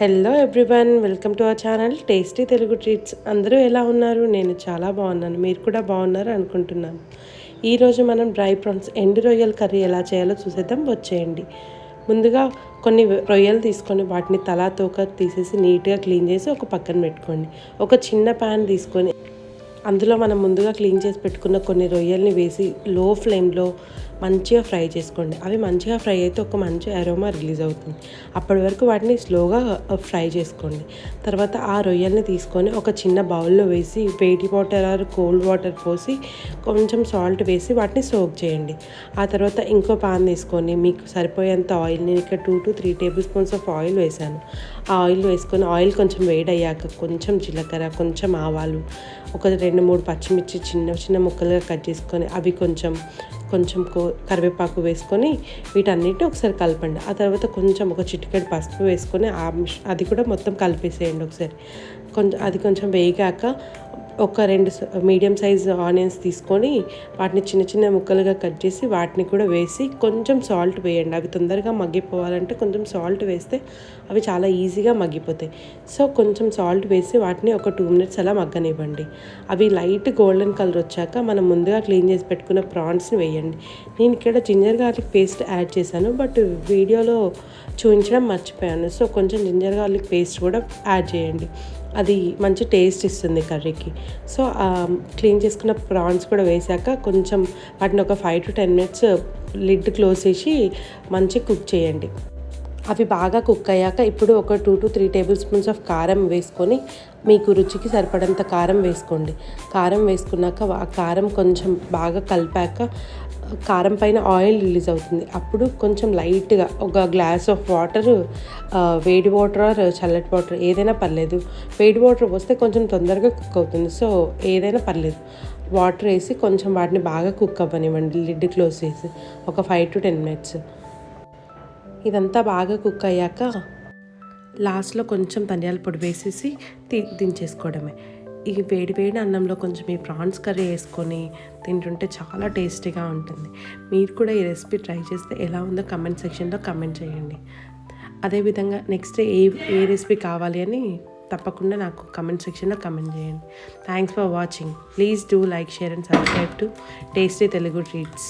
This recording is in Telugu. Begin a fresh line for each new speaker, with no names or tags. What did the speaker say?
Hello everyone, welcome to our channel tasty Telugu treats. అందరూ ఎలా ఉన్నారు? నేను చాలా బాగున్నాను. మీరు కూడా బాగున్నారు అనుకుంటున్నాను. ఈరోజు మనం డ్రై ప్రాన్స్ ఎండు రొయ్యల కర్రీ ఎలా చేయాలో చూసేద్దాం, వచ్చేయండి. ముందుగా కొన్ని రొయ్యలు తీసుకొని వాటిని తలా తోక తీసేసి నీట్గా క్లీన్ చేసి ఒక పక్కన పెట్టుకోండి. ఒక చిన్న ప్యాన్ తీసుకొని అందులో మనం ముందుగా క్లీన్ చేసి పెట్టుకున్న కొన్ని రొయ్యల్ని వేసి లో ఫ్లేమ్లో మంచిగా ఫ్రై చేసుకోండి. అవి మంచిగా ఫ్రై అయితే ఒక మంచి అరోమా రిలీజ్ అవుతుంది. అప్పటి వరకు వాటిని స్లోగా ఫ్రై చేసుకోండి. తర్వాత ఆ రొయ్యల్ని తీసుకొని ఒక చిన్న బౌల్లో వేసి వేడి వాటర్ ఆర్ కోల్డ్ వాటర్ పోసి కొంచెం సాల్ట్ వేసి వాటిని సోక్ చేయండి. ఆ తర్వాత ఇంకో పాన్ తీసుకొని మీకు సరిపోయేంత ఆయిల్, నేను ఇక్కడ 2 to 3 table spoons of oil వేసాను. ఆ ఆయిల్ వేసుకొని ఆయిల్ కొంచెం వేడయ్యాక కొంచెం జీలకర్ర, కొంచెం ఆవాలు, ఒక 2-3 పచ్చిమిర్చి చిన్న చిన్న ముక్కలుగా కట్ చేసుకొని అవి కొంచెం కరివేపాకు వేసుకొని వీటన్నిటిని ఒకసారి కలపండి. ఆ తర్వాత కొంచెం ఒక చిటికెడు పసుపు వేసుకొని అది కూడా మొత్తం కలిపేసేయండి ఒకసారి. అది కొంచెం వేగాక ఒక 2 మీడియం సైజ్ ఆనియన్స్ తీసుకొని వాటిని చిన్న చిన్న ముక్కలుగా కట్ చేసి వాటిని కూడా వేసి కొంచెం సాల్ట్ వేయండి. అవి తొందరగా మగ్గిపోవాలంటే కొంచెం సాల్ట్ వేస్తే అవి చాలా ఈజీగా మగ్గిపోతాయి. సో కొంచెం సాల్ట్ వేసి వాటిని ఒక 2 minutes అలా మగ్గనివ్వండి. అవి లైట్ గోల్డెన్ కలర్ వచ్చాక మనం ముందుగా క్లీన్ చేసి పెట్టుకున్న ప్రాన్స్ని వేయండి. నేను ఇక్కడ జింజర్ గార్లిక్ పేస్ట్ యాడ్ చేశాను, బట్ వీడియోలో చూపించడం మర్చిపోయాను. సో కొంచెం జింజర్ గార్లిక్ పేస్ట్ కూడా యాడ్ చేయండి. అది మంచి టేస్ట్ ఇస్తుంది కర్రీకి. సో క్లీన్ చేసుకున్న ప్రాన్స్ కూడా వేసాక కొంచెం వాటిని ఒక 5 to 10 minutes లిడ్ క్లోజ్ చేసి మంచిగా కుక్ చేయండి. అవి బాగా కుక్ అయ్యాక ఇప్పుడు ఒక 2 to 3 టేబుల్ స్పూన్స్ ఆఫ్ కారం వేసుకొని మీకు రుచికి సరిపడంత కారం వేసుకోండి. కారం వేసుకున్నాక ఆ కారం కొంచెం బాగా కలిపాక కారం పైన ఆయిల్ రిలీజ్ అవుతుంది. అప్పుడు కొంచెం లైట్గా ఒక గ్లాస్ ఆఫ్ వాటర్, వేడి వాటర్ ఆర్ చల్లటి వాటర్ ఏదైనా పర్లేదు, వేడి వాటర్ పోస్తే కొంచెం తొందరగా కుక్ అవుతుంది. సో ఏదైనా పర్లేదు, వాటర్ వేసి కొంచెం వాటిని బాగా కుక్ అవ్వనివ్వండి లిడ్ క్లోజ్ చేసి ఒక 5 to 10 minutes. ఇదంతా బాగా కుక్ అయ్యాక లాస్ట్లో కొంచెం ధనియాల పొడి వేసేసి దించేసుకోవడమే. ఈ వేడి అన్నంలో కొంచెం ఈ ప్రాన్స్ కర్రీ వేసుకొని తింటుంటే చాలా టేస్టీగా ఉంటుంది. మీరు కూడా ఈ రెసిపీ ట్రై చేస్తే ఎలా ఉందో కమెంట్ సెక్షన్లో కమెంట్ చేయండి. అదేవిధంగా నెక్స్ట్ ఏ రెసిపీ కావాలి అని తప్పకుండా నాకు కమెంట్ సెక్షన్లో కమెంట్ చేయండి. Thanks for watching. Please do like, share and subscribe to tasty Telugu treats.